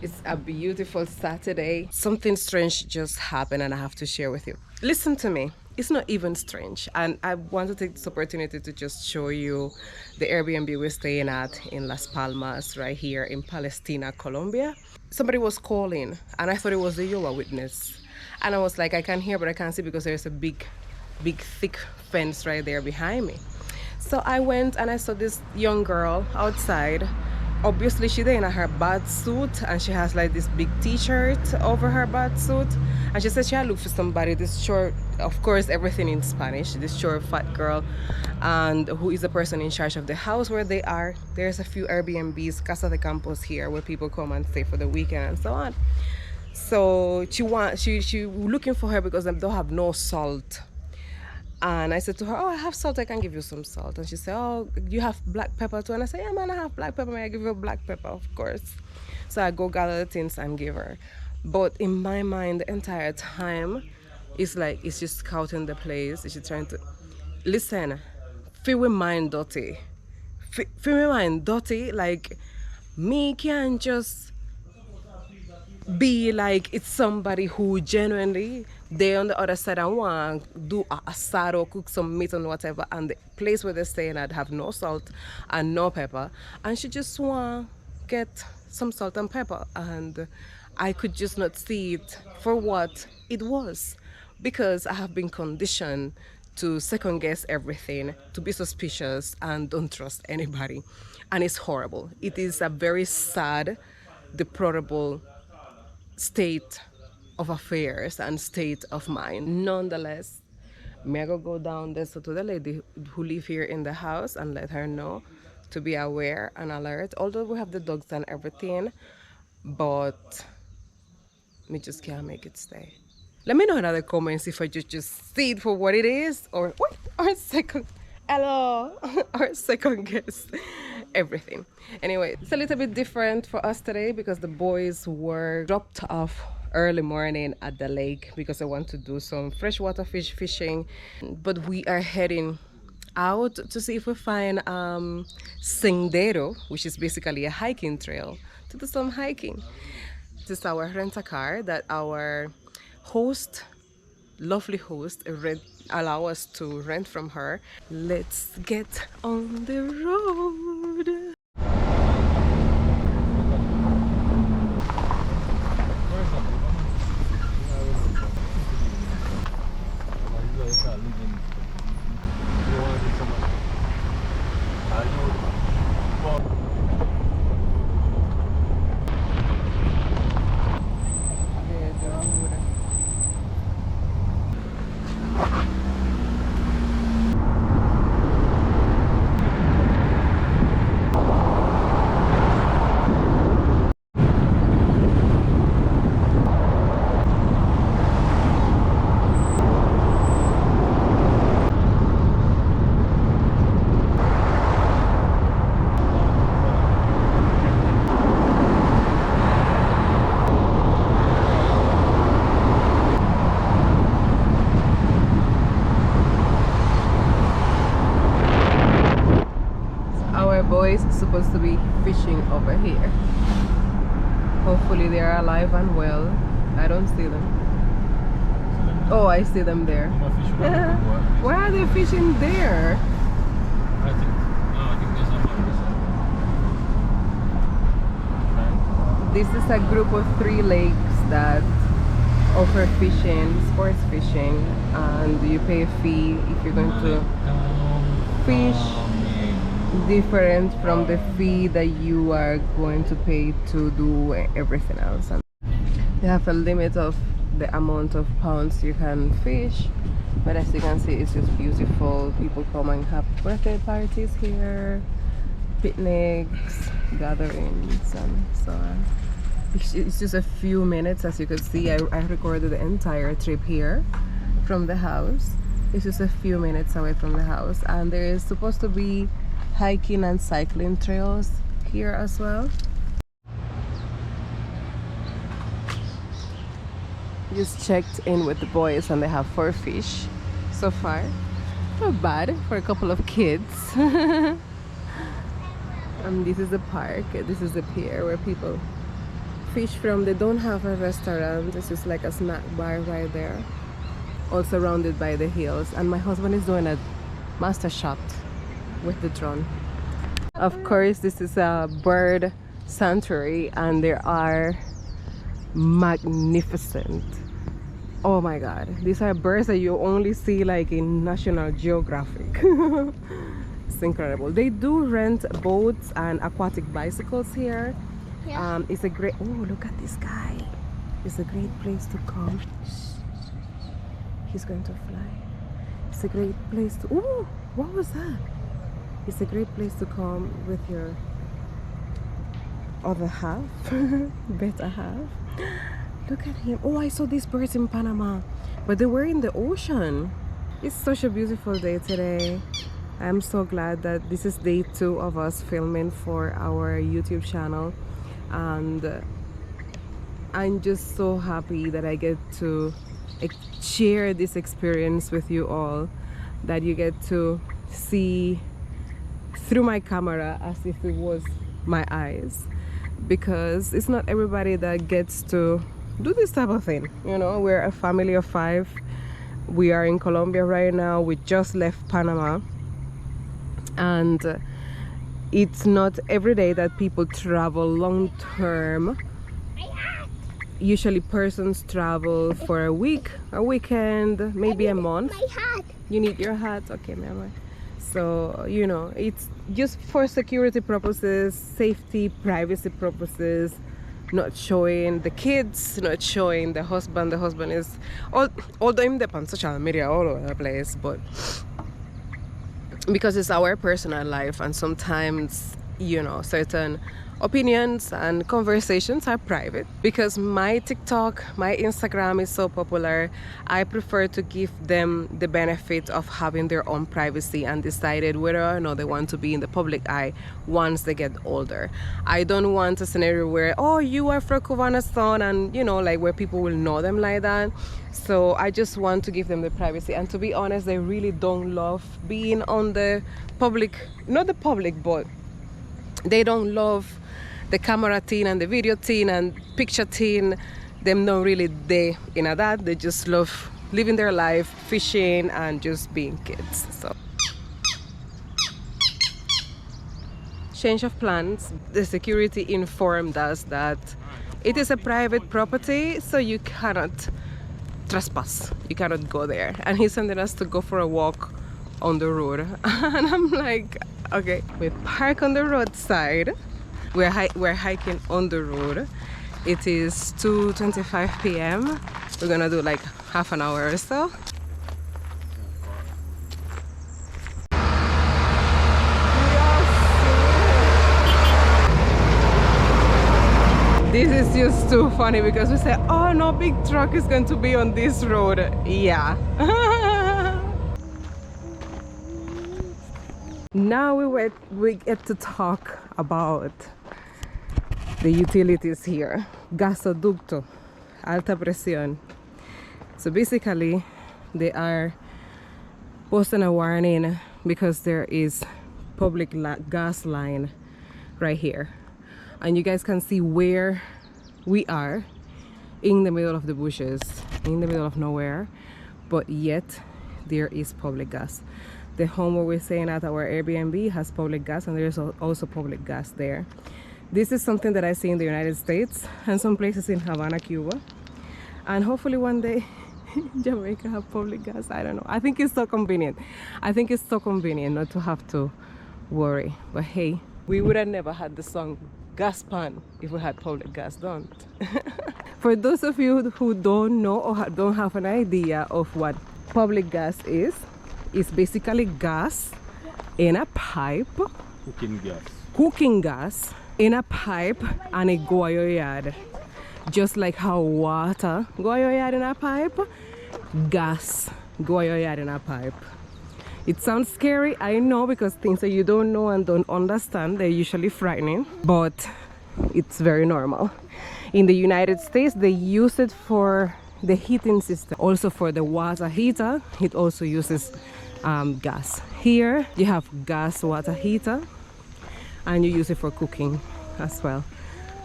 It's a beautiful Saturday. Something strange just happened and I have to share with you. Listen to me. It's not even strange. And I want to take this opportunity to just show you the Airbnb we're staying at in Las Palmas, right here in Palestina, Colombia. Somebody was calling and I thought it was the Yoga Witness. And I was like, I can hear, but I can't see because there's a big, thick fence right there behind me. So I went and I saw this young girl outside. Obviously she there in her bath suit and she has like this big t-shirt over her bath suit, and she said she had looked for somebody, this short, of course everything in Spanish, this short fat girl, and who is the person in charge of the house where they are. There's a few Airbnbs, Casa de Campos here, where people come and stay for the weekend and so on. So she looking for her because they don't have no salt. And I said to her, oh, I have salt, I can give you some salt. And she said, oh, you have black pepper too? And I said, yeah, man, I have black pepper. May I give you black pepper? Of course. So I go gather the things and give her. But in my mind, the entire time, it's like, it's just scouting the place. She's trying to, listen, feel with mind dirty. Feel with mind dirty, like, me can just be like it's somebody who genuinely they on the other side and want to do a asado or cook some meat and whatever, and the place where they're staying at have no salt and no pepper, and she just want get some salt and pepper, and I could just not see it for what it was, because I have been conditioned to second guess everything, to be suspicious and don't trust anybody, and it's horrible. It is a very sad, deplorable state of affairs and state of mind. Nonetheless, me I go down there so to the lady who live here in the house and let her know to be aware and alert. Although we have the dogs and everything, but me just can't make it stay. Let me know in the comments if I just see it for what it is, or wait, or second, hello, or second guess everything. Anyway, it's a little bit different for us today because the boys were dropped off early morning at the lake because I want to do some freshwater fishing, but we are heading out to see if we find sendero, which is basically a hiking trail, to do some hiking. This is our rent-a-car that our host, lovely host, allow us to rent from her. Let's get on the road. Boys supposed to be fishing over here. Hopefully they are alive and well. I don't see them. Oh, I see them there. Why are they fishing there? I think there's a. This is a group of 3 lakes that offer fishing, sports fishing, and you pay a fee if you're going to fish, different from the fee that you are going to pay to do everything else. And they have a limit of the amount of pounds you can fish, but as you can see, it's just beautiful. People come and have birthday parties here, picnics, gatherings, and so on. It's just a few minutes. As you can see, I recorded the entire trip here from the house. It's just a few minutes away from the house, and there is supposed to be hiking and cycling trails here as well. Just checked in with the boys and they have 4 fish so far. Not bad for a couple of kids. And this is the park. This is the pier where people fish from, they don't have a restaurant. This is like a snack bar right there. All surrounded by the hills. And my husband is doing a master shot with the drone. Of course, this is a bird sanctuary and there are magnificent, oh my god, these are birds that you only see like in National Geographic. It's incredible. They do rent boats and aquatic bicycles here. Yeah. It's a great, oh look at this guy, it's a great place to come. He's going to fly. It's a great place to, oh, what was that? It's a great place to come with your other half, better half. Look at him. Oh, I saw these birds in Panama, but they were in the ocean. It's such a beautiful day today. I'm so glad that this is day 2 of us filming for our YouTube channel, and I'm just so happy that I get to share this experience with you all, that you get to see through my camera as if it was my eyes, because it's not everybody that gets to do this type of thing. You know, we're a family of 5. We are in Colombia right now. We just left Panama, and it's not every day that people travel long term. Usually persons travel for a week, a weekend, maybe a month. My hat. You need your hat? Okay, ma'am. So, you know, it's just for security purposes, safety, privacy purposes, not showing the kids, not showing the husband. The husband is, although him on social media all over the place, but because it's our personal life, and sometimes, you know, certain opinions and conversations are private. Because my TikTok, my Instagram is so popular, I prefer to give them the benefit of having their own privacy and decided whether or not they want to be in the public eye once they get older. I don't want a scenario where, oh, you are from Cubana's son, and you know, like where people will know them like that. So I just want to give them the privacy, and to be honest, they really don't love being on the public, not the public, but they don't love the camera thing and the video thing and picture thing. Them not really they in a that. They just love living their life, fishing and just being kids. So change of plans. The security informed us that it is a private property, so you cannot trespass. You cannot go there. And he's sending us to go for a walk on the road. And I'm like, okay, we park on the roadside. We're hiking on the road. It is 2:25 p.m. We're gonna do like half an hour or so. This is just too funny because we say, oh no, big truck is going to be on this road. Yeah. Now we get to talk about the utilities here. Gasoducto, alta presión. So basically they are posting a warning because there is public gas line right here, and you guys can see where we are in the middle of the bushes, in the middle of nowhere, but yet there is public gas. The home where we're staying at, our Airbnb, has public gas, and there's also public gas there. This is something that I see in the United States and some places in Havana, Cuba, and hopefully one day Jamaica have public gas. I don't know. I think it's so convenient. I think it's so convenient not to have to worry. But hey, we would have never had the song Gas Pan if we had public gas, don't? For those of you who don't know or don't have an idea of what public gas is, it's basically gas in a pipe. Cooking gas in a pipe, and it go a your yard. Just like how water go a your yard in a pipe, gas go a your yard in a pipe. It sounds scary, I know, because things that you don't know and don't understand, they're usually frightening, but it's very normal. In the United States, they use it for the heating system. Also for the water heater, it also uses gas. Here you have gas water heater, and you use it for cooking as well.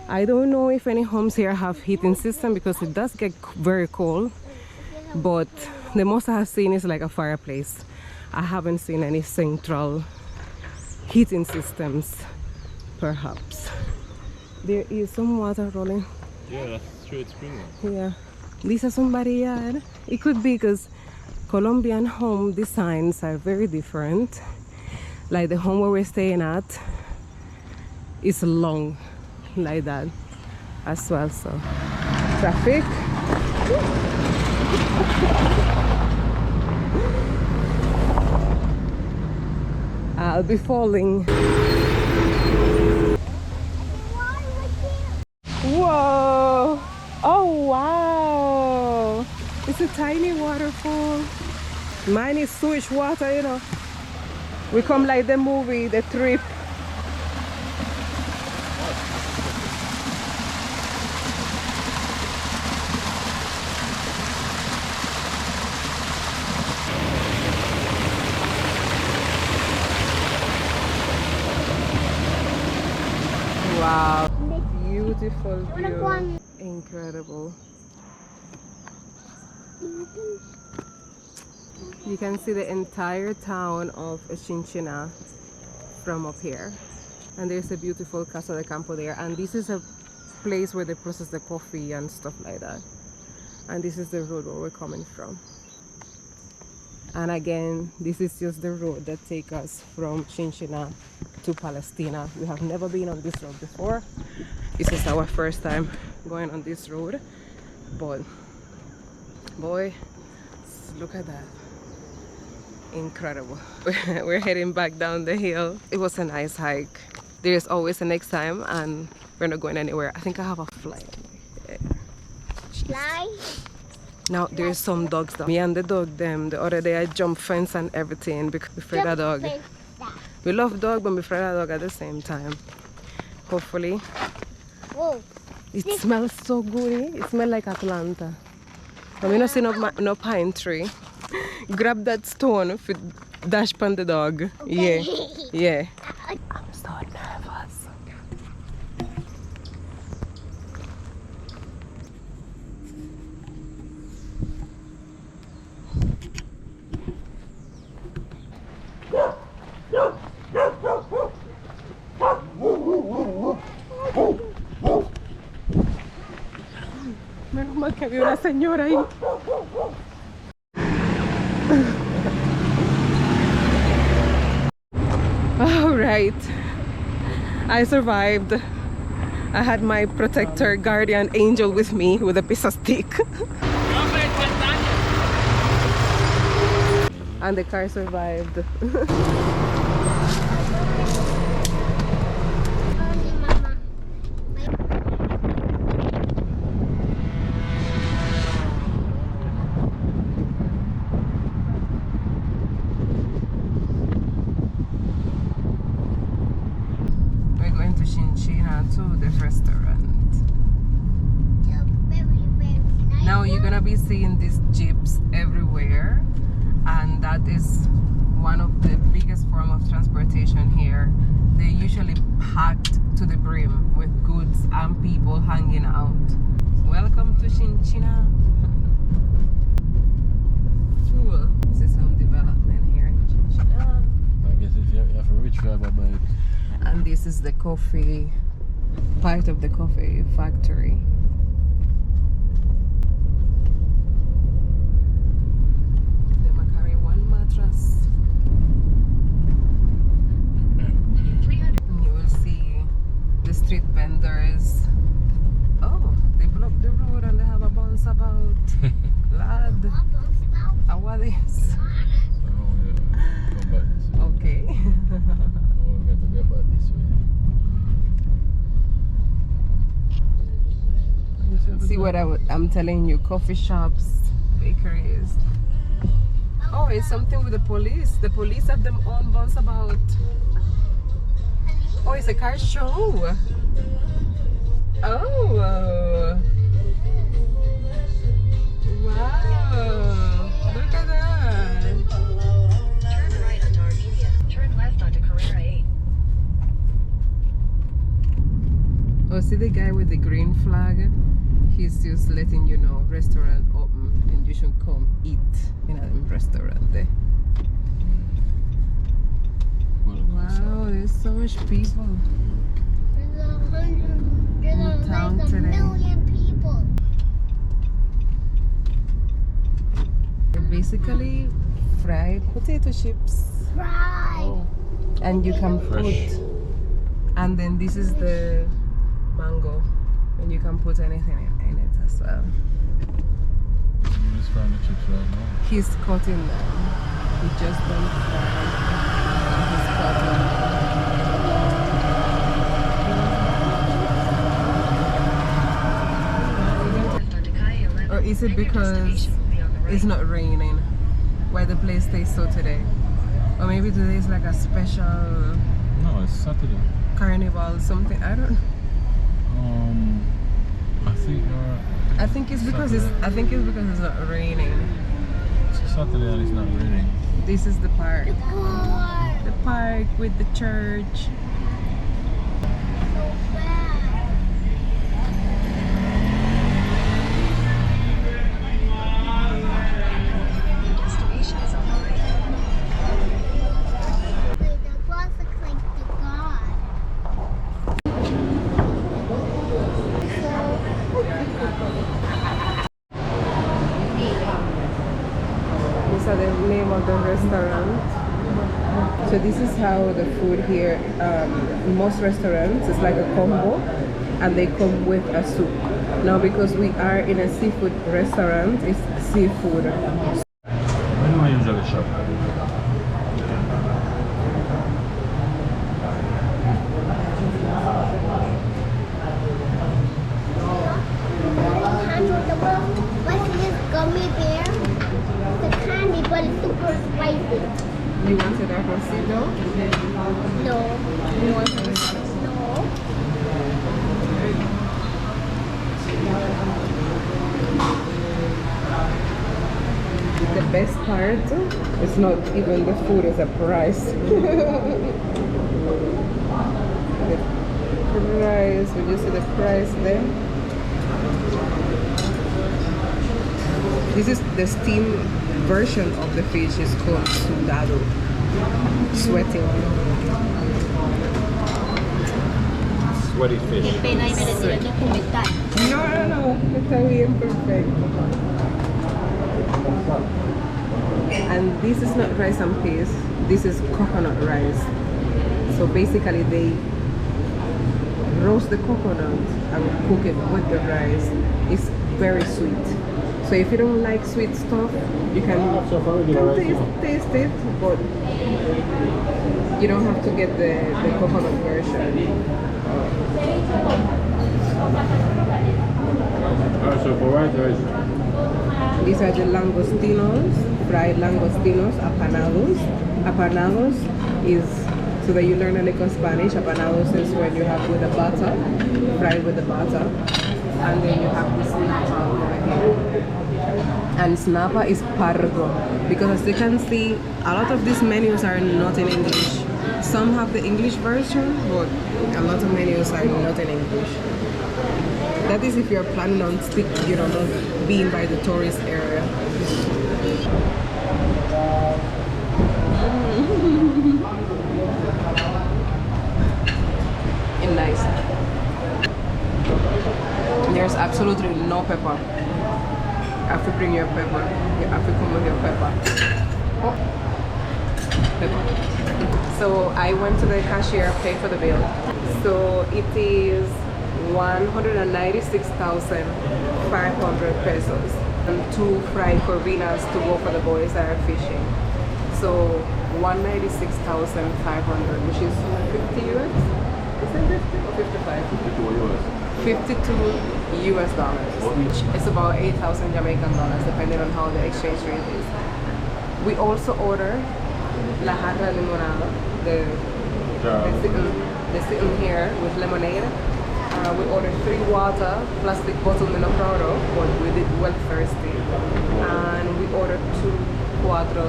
I don't know if any homes here have heating system because it does get very cold, but the most I have seen is like a fireplace. I haven't seen any central heating systems, perhaps. There is some water rolling. Yeah, that's true. It's spring. Yeah, these are somebody yard. It could be because Colombian home designs are very different. Like the home where we're staying at is long like that as well. So traffic. I'll be falling. Whoa! Oh wow! It's a tiny waterfall. Mine is sewage water, you know. We come like the movie, The Trip. Wow, beautiful view, incredible. You can see the entire town of Chinchina from up here. And there's a beautiful Casa de Campo there. And this is a place where they process the coffee and stuff like that. And this is the road where we're coming from. And again, this is just the road that takes us from Chinchina to Palestina. We have never been on this road before. This is our first time going on this road. But boy, look at that. Incredible. We're heading back down the hill. It was a nice hike. There's always a next time and we're not going anywhere. I think I have a flight. Fly? Now there's some dogs down. Me and the dog them the other day I jumped fence and everything because we afraid of dog. We love dog but we afraid of dog at the same time. Hopefully. Whoa. It smells so good. Eh? It smells like Atlanta. I mean, I see no pine tree. Grab that stone if it dash pan the dog. Okay. Yeah. Yeah. I'm so nervous. Menos mal que había una señora ahí. All right, I survived. I had my protector, guardian angel with me with a piece of stick. And the car survived. Chinchina to the restaurant. Now you're gonna be seeing these jeeps everywhere, and that is one of the biggest form of transportation here. They're usually packed to the brim with goods and people hanging out. Welcome to Chinchina. Cool. This is some development here in Chinchina. I guess if you have a rich driver by it. And this is the coffee, part of the coffee factory. They might carry one mattress. And you will see the street vendors. Oh, they block the road and they have a bounce about. Lad, how are this? Oh yeah, come back this way. Okay. Oh, we got to get back this way. See what I'm telling you, coffee shops, bakeries. Oh, it's something with the police. The police have them own bounce about. Oh, it's a car show. Oh. Wow. Look at that. Turn right onto Armenia. Turn left onto Carrera 8. Oh, see see the guy with the green flag? He's just letting you know restaurant open and you should come eat in a restaurant there. Wow, there's so much people. There's town like a today. million people. They're basically fried potato chips. Right. And you can Fresh. put, and then this is the mango, and you can put anything in it as well. He's frying the chips right now. He's cutting them. He just done fried. He's cutting. Or is it because it's not raining why the place tastes so today? Or maybe today is like a special No, it's Saturday. carnival, something. I don't know. I think I think it's because it's not raining. it's Saturday and it's not raining. This is the park. Car. The park with the church. So bad. Wait, the glass looks like the god. These are the name of the restaurant. So this is how the food here, in most restaurants, it's like a combo and they come with a soup. Now because we are in a seafood restaurant, it's seafood. When do I usually shop? What's this gummy bear? The candy, but it's super spicy. You wanted a cosito? No. You wanted a No. The best part is not even the food, it's a price. The price, would you see the price there? This is the steamed version of the fish, is called sudado. Sweating. Sweaty fish. No, está bien, perfect. And this is not rice and peas, this is coconut rice. So basically they roast the coconut and cook it with the rice. It's very sweet. So if you don't like sweet stuff, you can taste it, but you don't have to get the coconut version. So for white rice. These are the langostinos, fried langostinos, apanados. Apanados is, so that you learn a little Spanish, apanados is when you have with the butter, fried with the butter. And then you have this snapper over here. And snapper is pargo. Because as you can see, a lot of these menus are not in English. Some have the English version, but a lot of menus are not in English. That is if you're planning on being by the tourist area. And nice. There's absolutely no pepper. You have to bring your pepper. You have to come with your pepper. Oh. Pepper. So I went to the cashier, paid for the bill. So it is 196,500 pesos. And 2 fried corvinas to go for the boys that are fishing. So 196,500, which is 50 US? Is it 50 or 55? 52 US dollars. It's about 8,000 Jamaican dollars, depending on how the exchange rate is. We also order la jarra de limonada, the sitting here with lemonade. We ordered 3 water, plastic bottle, no proud of, but we did well thirsty. And we ordered 2 cuatro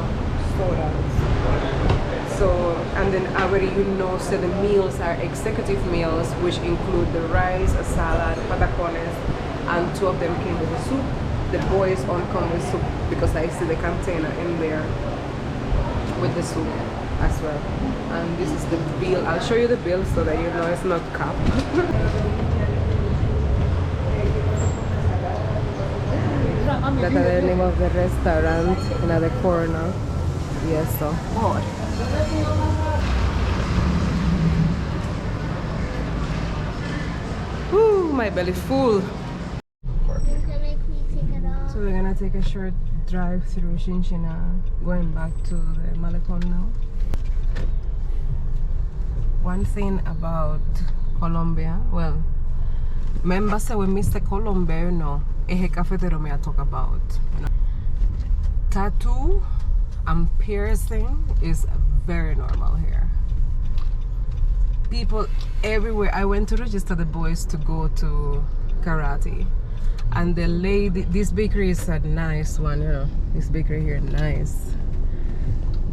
sodas. So, and then already you know, so the meals are executive meals, which include the rice, a salad, patacones, and 2 of them came with the soup. The boys all come with soup because I see the container in there with the soup as well. And this is the bill. I'll show you the bill so that you know it's not cap. That's the name of the restaurant in the corner. Yes, so. Woo, my belly full. You can make me take it off. So we're gonna take a short drive through Chinchina, going back to the Malecon now. One thing about Colombia, well, remember say we missed Colombia, you know, Eje Cafetero me I talk about. You know. Tattoo and piercing is very normal here. People everywhere. I went to register the boys to go to karate, and the lady, this bakery is a nice one, you know, this bakery here, nice.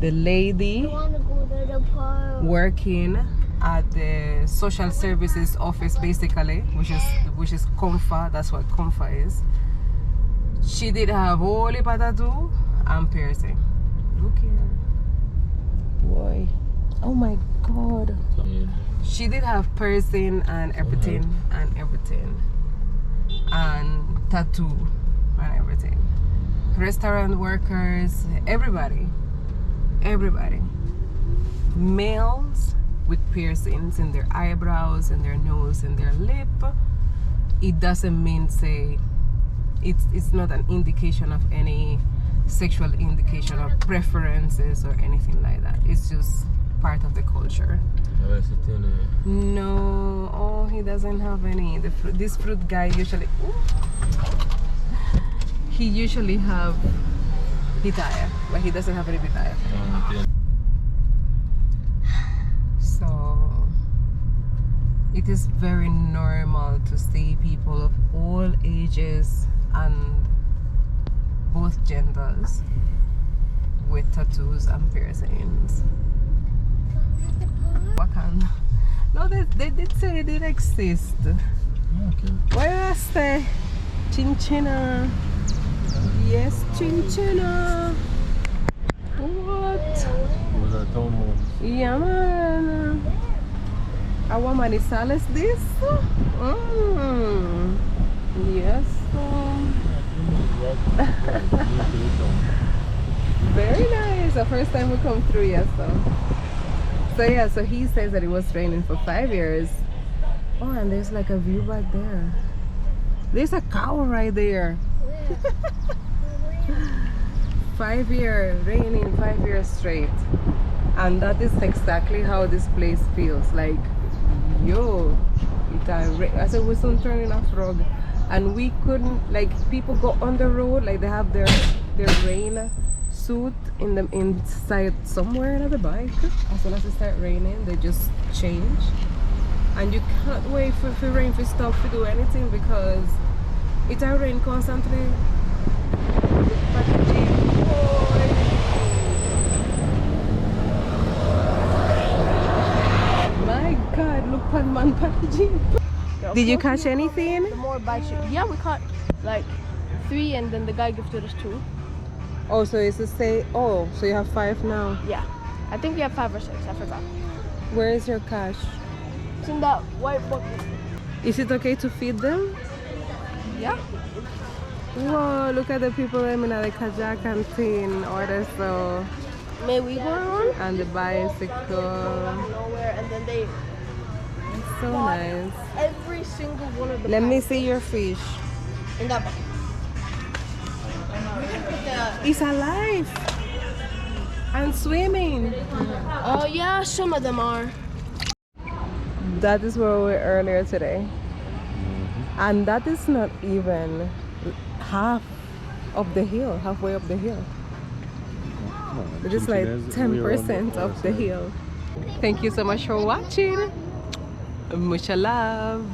The lady I want to go to the park. working at the social services office, basically, which is Comfa. That's what Comfa is. She did have holy tattoo and piercing. Look here, boy. Oh my god. She did have piercing and everything, and tattoo and everything. Restaurant workers, everybody. Males with piercings in their eyebrows, in their nose, in their lip. It doesn't mean say it's not an indication of any sexual indication or preferences or anything like that. It's just part of the culture. No, oh, he doesn't have any. This fruit guy usually, he usually have pitaya, but he doesn't have any pitaya. So it is very normal to see people of all ages and both genders with tattoos and piercings. Wakan. No, they did say it did exist. Okay. Where is the Chinchina? Yes, Chinchina. What? Was that Tomo? Yeah, man. A woman is Alice this? Yes. Very nice. The first time we come through, yes. So yeah, so he says that it was raining for 5 years. Oh, and there's like a view back there. There's a cow right there. 5 year raining, 5 years straight. And that is exactly how this place feels. Like, yo, I said we soon turning off road, and we couldn't, like, people go on the road, like they have their rain suit in the inside somewhere on the bike. As soon as it start raining, they just change, and you can't wait for rain to stop to do anything because it rain constantly. My God, look at man packaging. Did you catch anything? The more bikes yeah, we caught like 3 and then the guy gifted us 2. Oh, so it's to say, oh, so you have 5 now. Yeah. I think we have 5 or 6, I forgot. Where is your cash? It's in that white bucket. Is it okay to feed them? Yeah. Whoa, look at the people in the kajak and thing, order so. May we go on? And the bicycle. Nowhere, and then they It's so nice. every single one of the Let me packs see your fish. in that bucket. We can put the It's alive and swimming. oh yeah, some of them are. That is where we were earlier today. And that is not even half of the hill, halfway up the hill. It is like 10% of the hill. Thank you so much for watching. Mucho love.